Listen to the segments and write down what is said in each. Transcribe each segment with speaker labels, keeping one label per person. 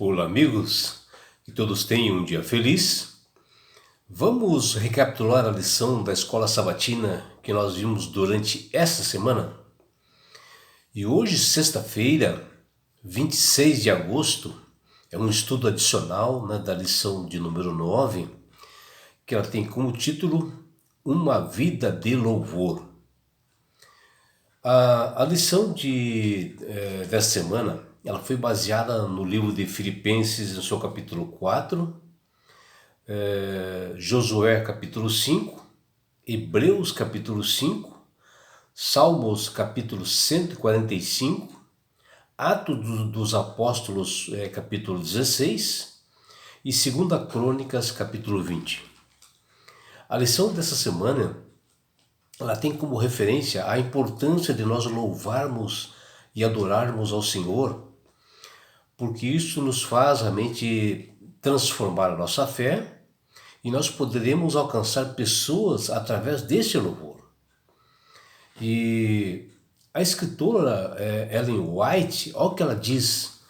Speaker 1: Olá, amigos, que todos tenham um dia feliz. Vamos recapitular a lição da escola sabatina que nós vimos durante esta semana. E hoje, sexta-feira, 26 de agosto, é um estudo adicional, da lição de número 9, que ela tem como título Uma Vida de Louvor. A lição dessa semana ela foi baseada no livro de Filipenses, no seu capítulo 4, Josué capítulo 5, Hebreus capítulo 5, Salmos capítulo 145, Atos dos Apóstolos capítulo 16 e 2 Crônicas capítulo 20. A lição dessa semana ela tem como referência a importância de nós louvarmos e adorarmos ao Senhor, porque isso nos faz realmente transformar a nossa fé e nós poderemos alcançar pessoas através desse louvor. E a escritora Ellen White, olha o que ela diz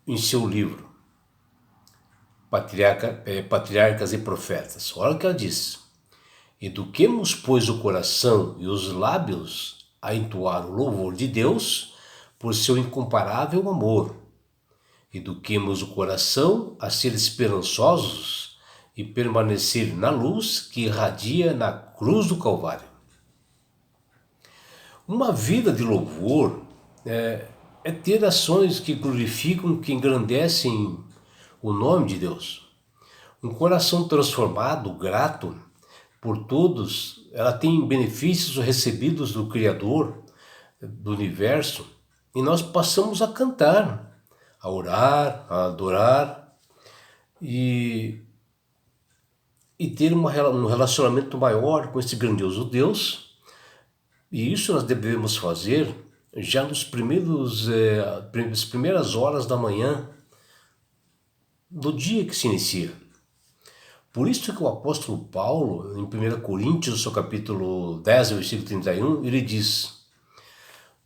Speaker 1: em seu livro, Patriarcas e Profetas. Olha o que ela diz. Eduquemos, pois, o coração e os lábios a entoar o louvor de Deus por seu incomparável amor. Eduquemos o coração a ser esperançosos e permanecer na luz que irradia na cruz do Calvário. Uma vida de louvor é ter ações que glorificam, que engrandecem o nome de Deus. Um coração transformado, grato por todos, ela tem benefícios recebidos do Criador do universo e nós passamos a cantar, a orar, a adorar e ter um relacionamento maior com esse grandioso Deus. E isso nós devemos fazer já nas primeiras horas da manhã do dia que se inicia. Por isso que o apóstolo Paulo, em 1 Coríntios, seu capítulo 10, versículo 31, ele diz: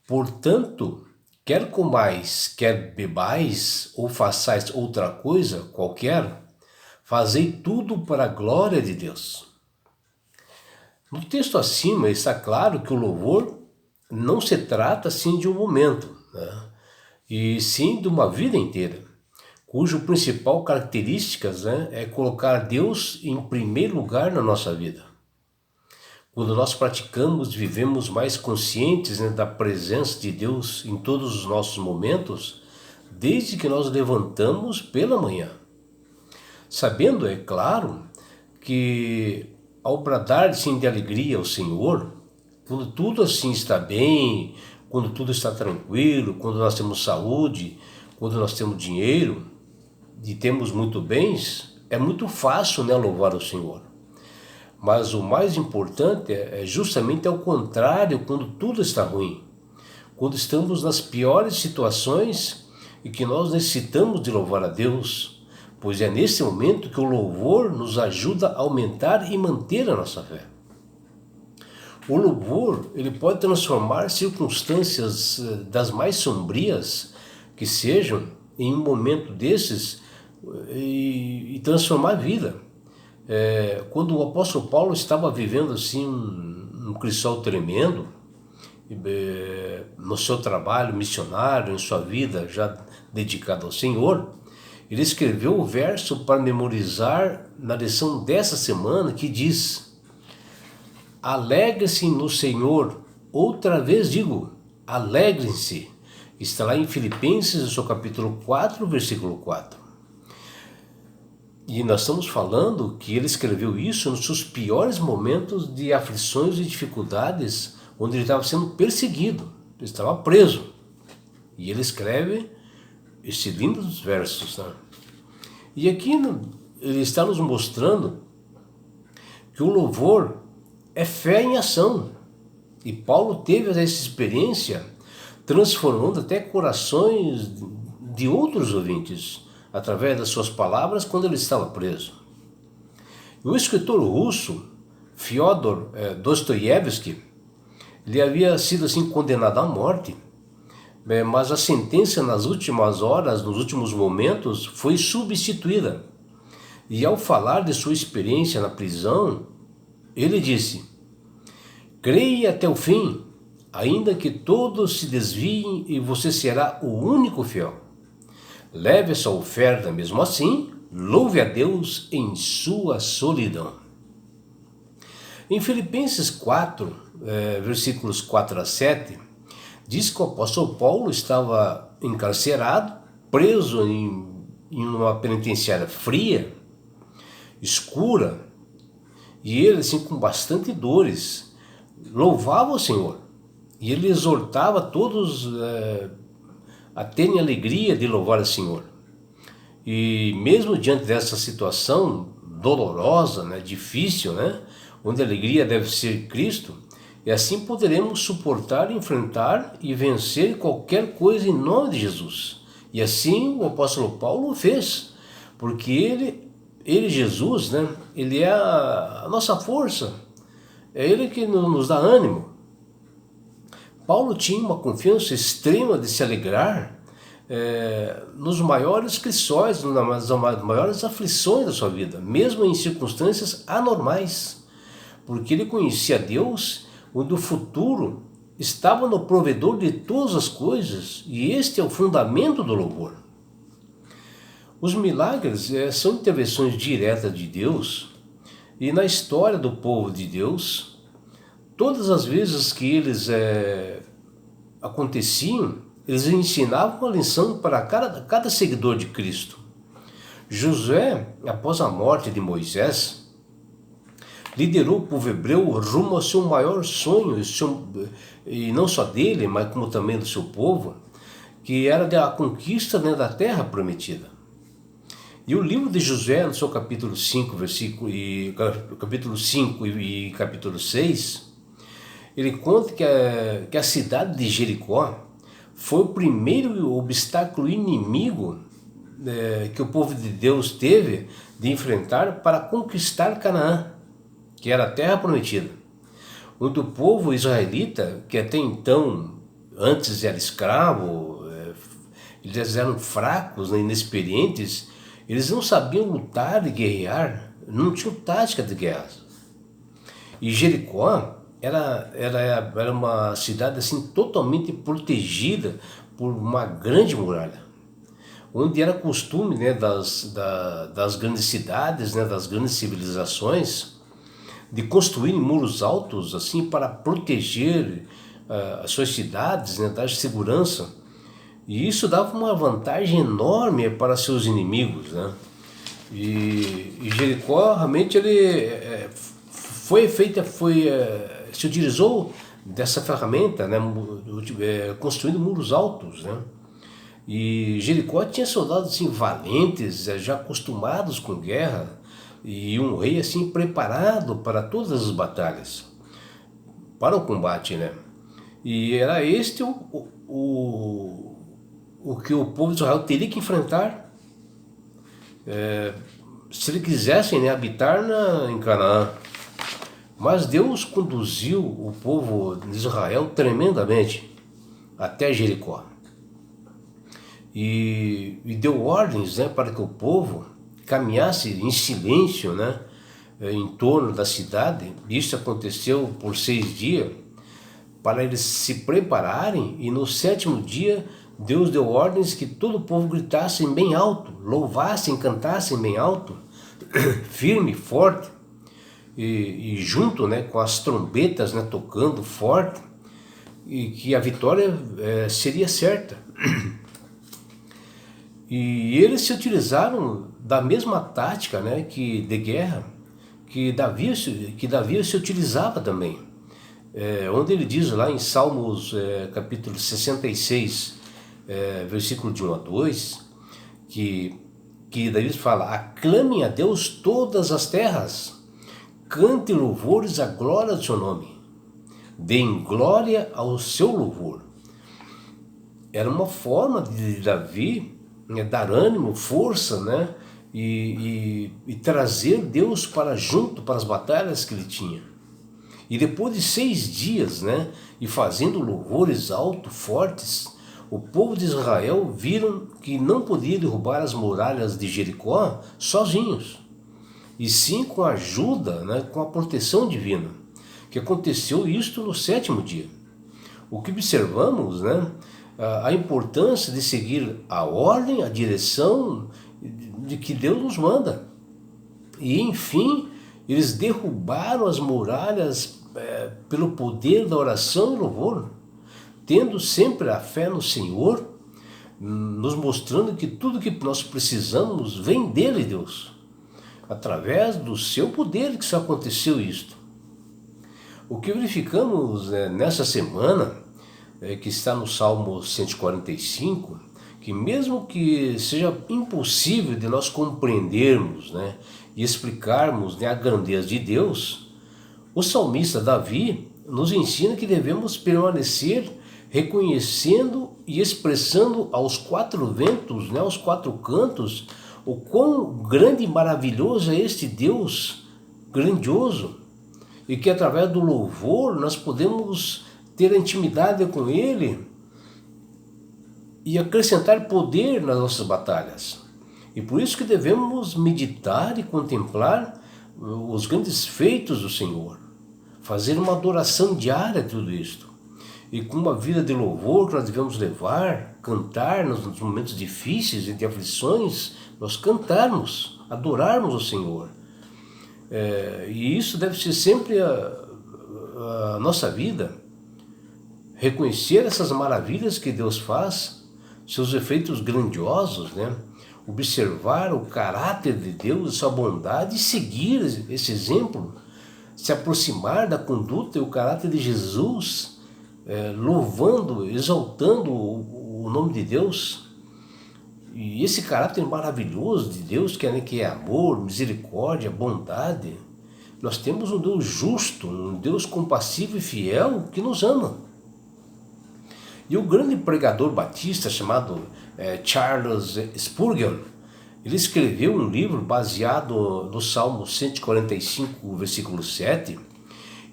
Speaker 1: portanto, quer comais, quer bebais, ou façais outra coisa qualquer, fazei tudo para a glória de Deus. No texto acima está claro que o louvor não se trata assim de um momento, e sim de uma vida inteira, cuja principal característica é colocar Deus em primeiro lugar na nossa vida. Quando nós praticamos, vivemos mais conscientes da presença de Deus em todos os nossos momentos, desde que nós levantamos pela manhã. Sabendo, é claro, que ao bradar assim, de alegria ao Senhor, quando tudo assim está bem, quando tudo está tranquilo, quando nós temos saúde, quando nós temos dinheiro e temos muito bens, é muito fácil louvar o Senhor. Mas o mais importante é justamente ao contrário, quando tudo está ruim, quando estamos nas piores situações e que nós necessitamos de louvar a Deus, pois é nesse momento que o louvor nos ajuda a aumentar e manter a nossa fé. O louvor ele pode transformar circunstâncias das mais sombrias que sejam em um momento desses e transformar a vida. Quando o apóstolo Paulo estava vivendo assim um crisol tremendo, no seu trabalho missionário, em sua vida já dedicada ao Senhor, ele escreveu o verso para memorizar na lição dessa semana que diz: alegre-se no Senhor, outra vez digo, alegrem-se. Está lá em Filipenses, no seu capítulo 4, versículo 4. E nós estamos falando que ele escreveu isso nos seus piores momentos de aflições e dificuldades, onde ele estava sendo perseguido, ele estava preso. E ele escreve esses lindos versos. E aqui ele está nos mostrando que o louvor é fé em ação. E Paulo teve essa experiência transformando até corações de outros ouvintes, através das suas palavras quando ele estava preso. O escritor russo Fyodor Dostoiévski, ele havia sido assim condenado à morte mas a sentença nas últimas horas, nos últimos momentos, foi substituída. E ao falar de sua experiência na prisão, ele disse: creia até o fim, ainda que todos se desviem e você será o único fiel. Leve essa oferta mesmo assim, louve a Deus em sua solidão. Em Filipenses 4, versículos 4 a 7, diz que o apóstolo Paulo estava encarcerado, preso em uma penitenciária fria, escura, e ele assim com bastante dores louvava o Senhor, e ele exortava todos a terem alegria de louvar o Senhor. E mesmo diante dessa situação dolorosa, né, difícil, né, onde a alegria deve ser Cristo, e assim poderemos suportar, enfrentar e vencer qualquer coisa em nome de Jesus. E assim o apóstolo Paulo fez, porque ele Jesus, né, ele é a nossa força, é ele que nos dá ânimo. Paulo tinha uma confiança extrema de se alegrar nos maiores crisóis, nas maiores aflições da sua vida, mesmo em circunstâncias anormais, porque ele conhecia Deus, onde o futuro estava no provedor de todas as coisas, e este é o fundamento do louvor. Os milagres são intervenções diretas de Deus, e na história do povo de Deus, todas as vezes que eles aconteciam, eles ensinavam uma lição para cada seguidor de Cristo. Josué, após a morte de Moisés, liderou o povo hebreu rumo ao seu maior sonho, e não só dele, mas como também do seu povo, que era a conquista, né, da terra prometida. E o livro de Josué, no seu capítulo 5, capítulo 5 e capítulo 6, ele conta que a cidade de Jericó foi o primeiro obstáculo inimigo que o povo de Deus teve de enfrentar para conquistar Canaã, que era a terra prometida. Onde o povo israelita, que até então, antes era escravo, eles eram fracos, né, inexperientes, eles não sabiam lutar e guerrear, não tinham tática de guerra. E Jericó era uma cidade assim totalmente protegida por uma grande muralha, onde era costume, né, das grandes cidades, né, das grandes civilizações, de construir muros altos assim para proteger as suas cidades, né, dar segurança. E isso dava uma vantagem enorme para seus inimigos, né? E Jericó realmente se utilizou dessa ferramenta, né, construindo muros altos, né? E Jericó tinha soldados assim valentes, já acostumados com guerra, e um rei assim preparado para todas as batalhas, para o combate, né? E era este o que o povo de Israel teria que enfrentar se ele quisesse, né, habitar em Canaã. Mas Deus conduziu o povo de Israel tremendamente até Jericó. E deu ordens, né, para que o povo caminhasse em silêncio, né, em torno da cidade. Isso aconteceu por 6 dias, para eles se prepararem, e no 7º dia Deus deu ordens que todo o povo gritasse bem alto, louvassem, cantassem bem alto, firme, forte, e junto, né, com as trombetas, né, tocando forte, e que a vitória seria certa. E eles se utilizaram da mesma tática, né, de guerra que Davi se utilizava também. Onde ele diz lá em Salmos capítulo 66, versículo de 1 a 2, que Davi fala: aclamem a Deus todas as terras, cante louvores à glória do seu nome, deem glória ao seu louvor. Era uma forma de Davi dar ânimo, força, né, e trazer Deus para junto, para as batalhas que ele tinha. E depois de 6 dias, né, e fazendo louvores altos, fortes, o povo de Israel viram que não podia derrubar as muralhas de Jericó sozinhos, e sim com a ajuda, né, com a proteção divina, que aconteceu isto no 7º dia. O que observamos, né, a importância de seguir a ordem, a direção de que Deus nos manda. E enfim, eles derrubaram as muralhas pelo poder da oração e louvor, tendo sempre a fé no Senhor, nos mostrando que tudo que nós precisamos vem dele, Deus. Através do seu poder que isso aconteceu isto. O que verificamos nessa semana, que está no Salmo 145, que mesmo que seja impossível de nós compreendermos, né, e explicarmos, né, a grandeza de Deus, o salmista Davi nos ensina que devemos permanecer reconhecendo e expressando aos 4 ventos, né, aos 4 cantos, o quão grande e maravilhoso é este Deus grandioso, e que através do louvor nós podemos ter a intimidade com Ele e acrescentar poder nas nossas batalhas. E por isso que devemos meditar e contemplar os grandes feitos do Senhor, fazer uma adoração diária de tudo isto. E com uma vida de louvor que nós devemos levar, cantar nos momentos difíceis e de aflições, nós cantarmos, adorarmos o Senhor. E isso deve ser sempre a nossa vida, reconhecer essas maravilhas que Deus faz, seus efeitos grandiosos, né? Observar o caráter de Deus, sua bondade e seguir esse exemplo, se aproximar da conduta e o caráter de Jesus, louvando, exaltando o nome de Deus. E esse caráter maravilhoso de Deus, que é amor, misericórdia, bondade. Nós temos um Deus justo, um Deus compassivo e fiel que nos ama. E o grande pregador batista chamado Charles Spurgeon, ele escreveu um livro baseado no Salmo 145, versículo 7,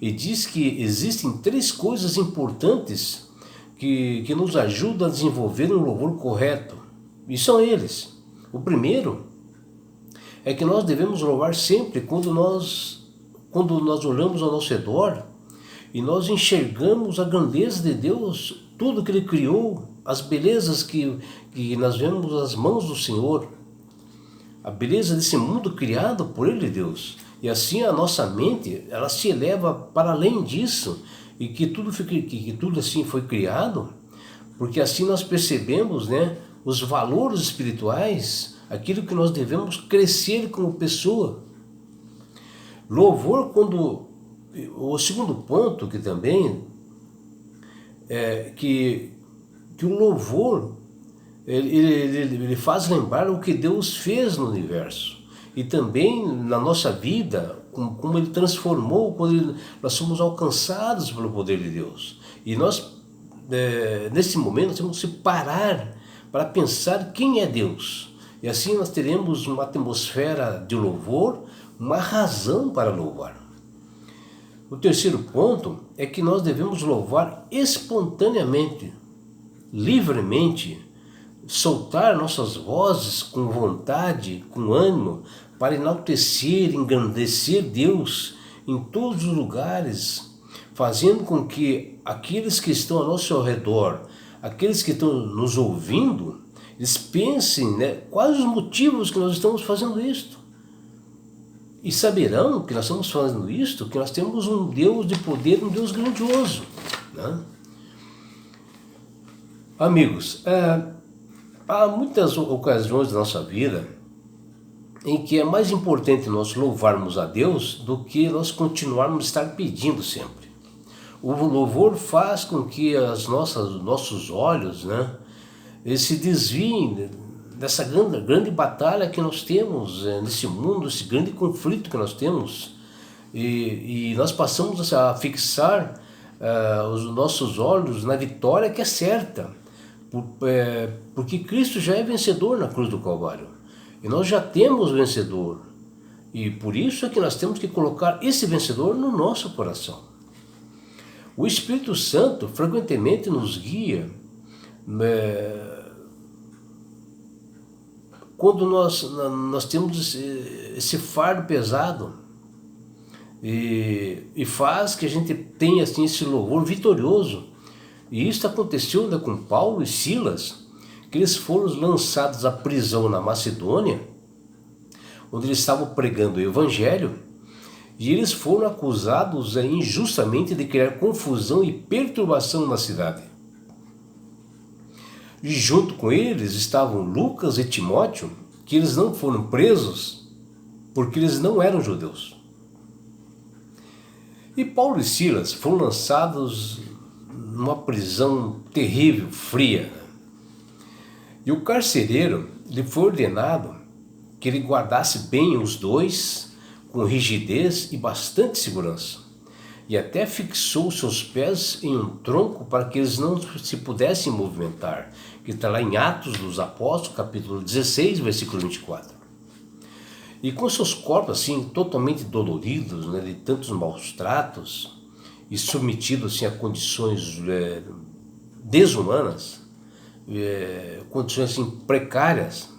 Speaker 1: e diz que existem 3 coisas importantes que nos ajudam a desenvolver um louvor correto. E são eles. O primeiro é que nós devemos louvar sempre quando nós olhamos ao nosso redor e nós enxergamos a grandeza de Deus, tudo que Ele criou, as belezas que nós vemos nas mãos do Senhor, a beleza desse mundo criado por Ele, Deus. E assim a nossa mente, ela se eleva para além disso, e que tudo assim foi criado, porque assim nós percebemos, né, os valores espirituais, aquilo que nós devemos crescer como pessoa. Louvor, o segundo ponto que também é que o louvor ele faz lembrar o que Deus fez no universo e também na nossa vida, como Ele transformou quando nós somos alcançados pelo poder de Deus. E nós, nesse momento, nós temos que parar para pensar quem é Deus. E assim nós teremos uma atmosfera de louvor, uma razão para louvar. O terceiro ponto é que nós devemos louvar espontaneamente, livremente, soltar nossas vozes com vontade, com ânimo, para enaltecer, engrandecer Deus em todos os lugares, fazendo com que aqueles que estão ao nosso redor, aqueles que estão nos ouvindo, eles pensem, né, quais os motivos que nós estamos fazendo isto. E saberão que nós estamos fazendo isto, que nós temos um Deus de poder, um Deus grandioso, né? Amigos, há muitas ocasiões da nossa vida em que é mais importante nós louvarmos a Deus do que nós continuarmos a estar pedindo sempre. O louvor faz com que nossos olhos, né, eles se desviem dessa grande batalha que nós temos nesse mundo, esse grande conflito que nós temos, e nós passamos a fixar os nossos olhos na vitória que é certa, porque Cristo já é vencedor na cruz do Calvário, e nós já temos vencedor, e por isso é que nós temos que colocar esse vencedor no nosso coração. O Espírito Santo frequentemente nos guia Quando nós temos esse fardo pesado e faz que a gente tenha assim, esse louvor vitorioso. E isso aconteceu, né, com Paulo e Silas, que eles foram lançados à prisão na Macedônia, onde eles estavam pregando o evangelho, e eles foram acusados injustamente de criar confusão e perturbação na cidade. E junto com eles estavam Lucas e Timóteo, que eles não foram presos porque eles não eram judeus. E Paulo e Silas foram lançados numa prisão terrível, fria. E o carcereiro lhe foi ordenado que ele guardasse bem os dois com rigidez e bastante segurança. E até fixou seus pés em um tronco para que eles não se pudessem movimentar, que está lá em Atos dos Apóstolos, capítulo 16, versículo 24. E com seus corpos assim totalmente doloridos, né, de tantos maus tratos, e submetidos assim, a condições desumanas, condições assim, precárias,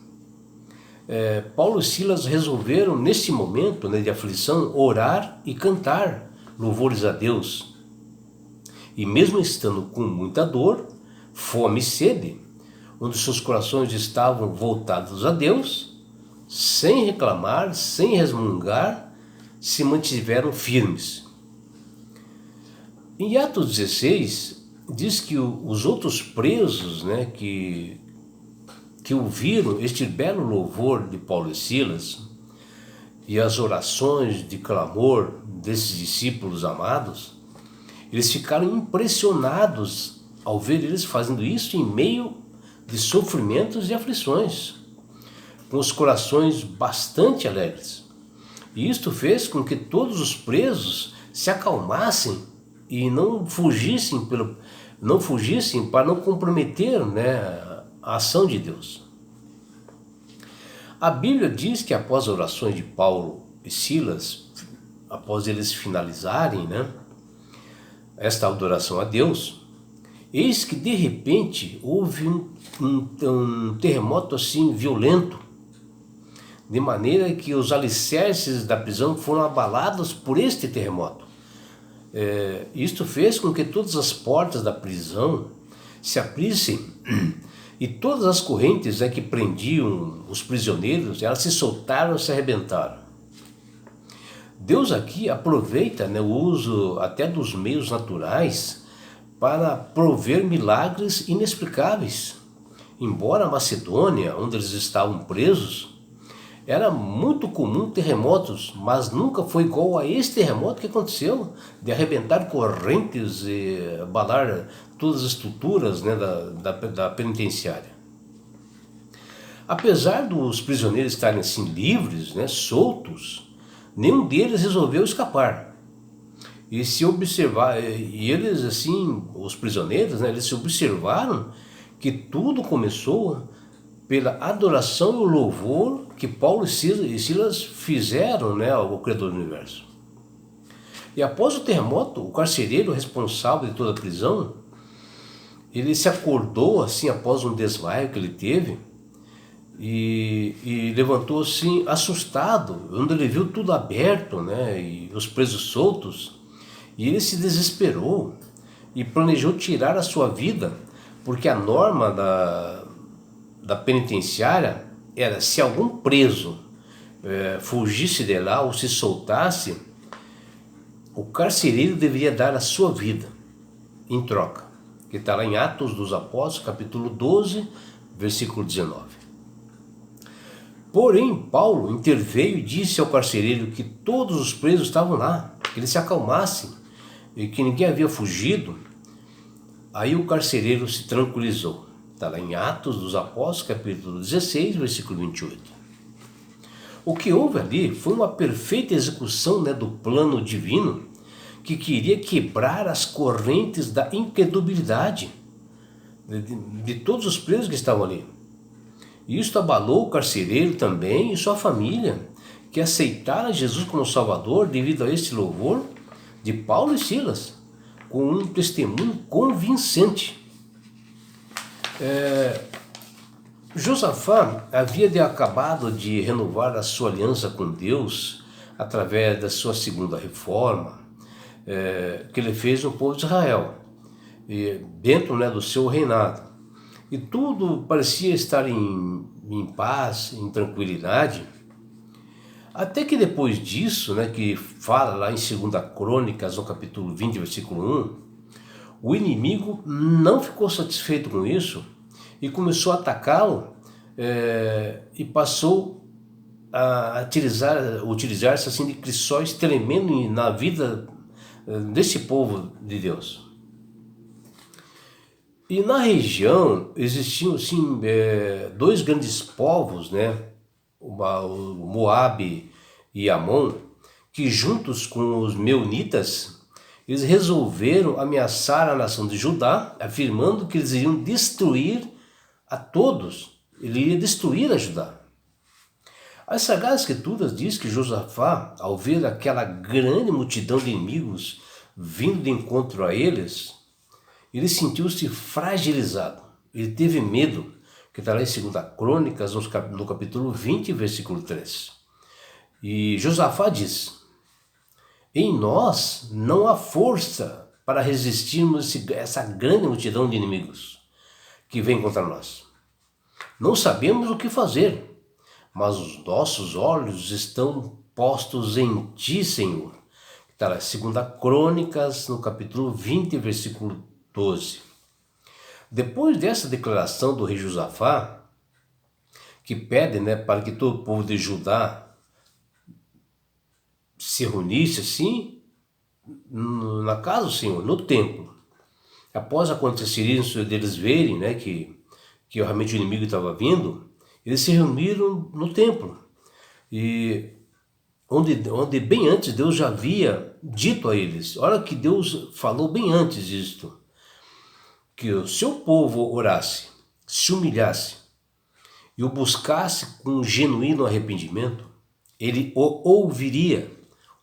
Speaker 1: Paulo e Silas resolveram, nesse momento, né, de aflição, orar e cantar louvores a Deus. E mesmo estando com muita dor, fome e sede, onde seus corações estavam voltados a Deus, sem reclamar, sem resmungar, se mantiveram firmes. Em Atos 16, diz que os outros presos, né, que ouviram este belo louvor de Paulo e Silas e as orações de clamor desses discípulos amados, eles ficaram impressionados ao ver eles fazendo isso em meio de sofrimentos e aflições, com os corações bastante alegres. E isto fez com que todos os presos se acalmassem e não fugissem para não comprometer, né, a ação de Deus. A Bíblia diz que após as orações de Paulo e Silas, após eles finalizarem, né, esta adoração a Deus, eis que de repente houve um terremoto assim violento, de maneira que os alicerces da prisão foram abalados por este terremoto. Isto fez com que todas as portas da prisão se abrissem e todas as correntes que prendiam os prisioneiros, elas se soltaram e se arrebentaram. Deus aqui aproveita, né, o uso até dos meios naturais para prover milagres inexplicáveis. Embora a Macedônia, onde eles estavam presos, era muito comum terremotos, mas nunca foi igual a esse terremoto que aconteceu, de arrebentar correntes e abalar todas as estruturas, né, da penitenciária. Apesar dos prisioneiros estarem assim livres, né, soltos, nenhum deles resolveu escapar. E eles assim, os prisioneiros, né, eles se observaram que tudo começou pela adoração e o louvor que Paulo e Silas fizeram, né, ao Criador do Universo. E após o terremoto, o carcereiro responsável de toda a prisão, ele se acordou assim após um desmaio que ele teve e levantou assim assustado, onde ele viu tudo aberto, né, e os presos soltos, e ele se desesperou e planejou tirar a sua vida, porque a norma da penitenciária era, se algum preso fugisse de lá ou se soltasse, o carcereiro deveria dar a sua vida em troca, que está lá em Atos dos Apóstolos, capítulo 12, versículo 19. Porém, Paulo interveio e disse ao carcereiro que todos os presos estavam lá, que eles se acalmassem e que ninguém havia fugido. Aí o carcereiro se tranquilizou. Está lá em Atos dos Apóstolos, capítulo 16, versículo 28. O que houve ali foi uma perfeita execução, né, do plano divino que queria quebrar as correntes da incredulidade de todos os presos que estavam ali. E isto abalou o carcereiro também e sua família, que aceitaram Jesus como Salvador devido a este louvor de Paulo e Silas, com um testemunho convincente. Josafá havia acabado de renovar a sua aliança com Deus através da sua segunda reforma, que ele fez no povo de Israel, dentro, né, do seu reinado. E tudo parecia estar em paz, em tranquilidade, até que depois disso, né, que fala lá em 2 Crônicas, no capítulo 20, versículo 1, o inimigo não ficou satisfeito com isso e começou a atacá-lo, e passou a utilizar-se assim, de crisóis tremendo na vida desse povo de Deus. E na região existiam assim, dois grandes povos, né? O Moabe e Amon, que juntos com os meunitas, eles resolveram ameaçar a nação de Judá, afirmando que eles iriam destruir a todos. Ele iria destruir a Judá. As Sagradas Escrituras diz que Josafá, ao ver aquela grande multidão de inimigos vindo de encontro a eles, ele sentiu-se fragilizado. Ele teve medo, que está lá em 2 Crônicas, no capítulo 20, versículo 3. E Josafá diz: em nós não há força para resistirmos essa grande multidão de inimigos que vem contra nós. Não sabemos o que fazer, mas os nossos olhos estão postos em ti, Senhor. Está lá, 2 Crônicas, no capítulo 20, versículo 12. Depois dessa declaração do rei Josafá, que pede, né, para que todo o povo de Judá se reunisse assim, na casa do Senhor, no templo. Após acontecer isso, deles verem, né, que realmente o inimigo estava vindo, eles se reuniram no templo. E onde bem antes Deus já havia dito a eles, olha que Deus falou bem antes disto, que o seu povo orasse, se humilhasse e o buscasse com um genuíno arrependimento, ele o ouviria,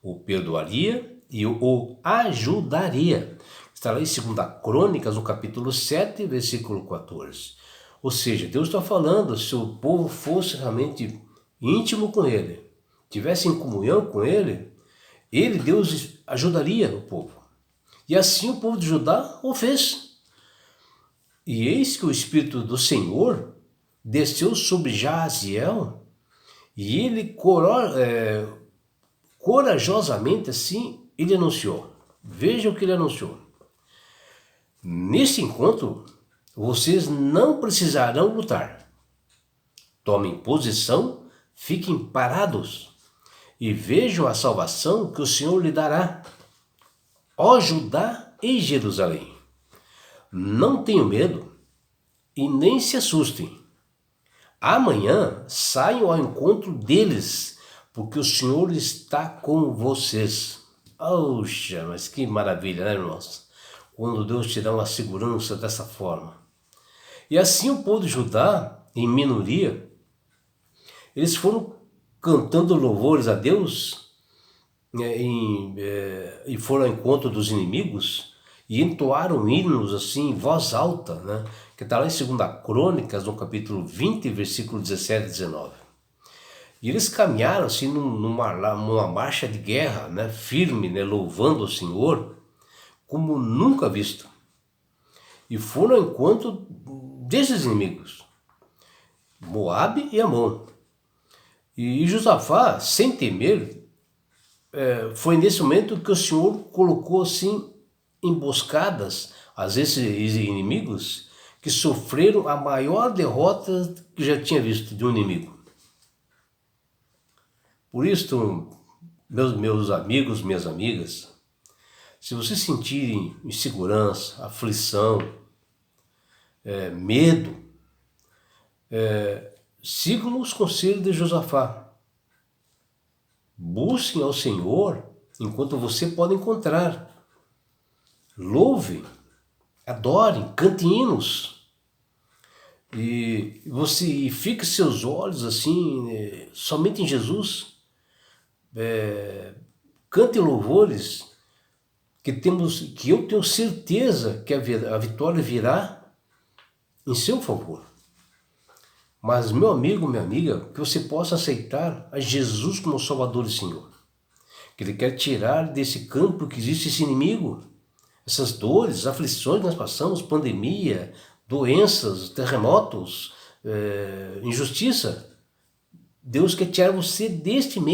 Speaker 1: o perdoaria e o ajudaria. Está lá em 2 Crônicas, no capítulo 7, versículo 14. Ou seja, Deus está falando, se o povo fosse realmente íntimo com ele, tivesse em comunhão com ele, Deus, ajudaria o povo. E assim o povo de Judá o fez. E eis que o Espírito do Senhor desceu sobre Jaziel, e ele corajosamente assim, ele anunciou. Veja o que ele anunciou. Nesse encontro, vocês não precisarão lutar. Tomem posição, fiquem parados e vejam a salvação que o Senhor lhe dará. Ó Judá e Jerusalém, não tenham medo e nem se assustem. Amanhã saiam ao encontro deles, porque o Senhor está com vocês. Poxa, mas que maravilha, né, irmãos? Quando Deus te dá uma segurança dessa forma. E assim o povo de Judá, em minoria, eles foram cantando louvores a Deus, né, e foram ao encontro dos inimigos e entoaram hinos assim em voz alta, né, que está lá em 2 Crônicas, no capítulo 20, versículo 17 e 19. E eles caminharam assim numa marcha de guerra, né, firme, né, louvando o Senhor como nunca visto. E foram ao encontro desses inimigos, Moabe e Amon. E Josafá, sem temer, foi nesse momento que o Senhor colocou assim emboscadas a esses inimigos, que sofreram a maior derrota que já tinha visto de um inimigo. Por isso, meus amigos, minhas amigas, se vocês sentirem insegurança, aflição, medo, sigam os conselhos de Josafá. Busquem ao Senhor enquanto você pode encontrar. Louve, adore, cante hinos. E fique seus olhos assim, somente em Jesus. Cante louvores que eu tenho certeza que a vitória virá em seu favor. Mas, meu amigo, minha amiga, que você possa aceitar a Jesus como Salvador e Senhor. Que Ele quer tirar desse campo que existe esse inimigo, essas dores, aflições que nós passamos, pandemia, doenças, terremotos, injustiça. Deus quer tirar você deste meio.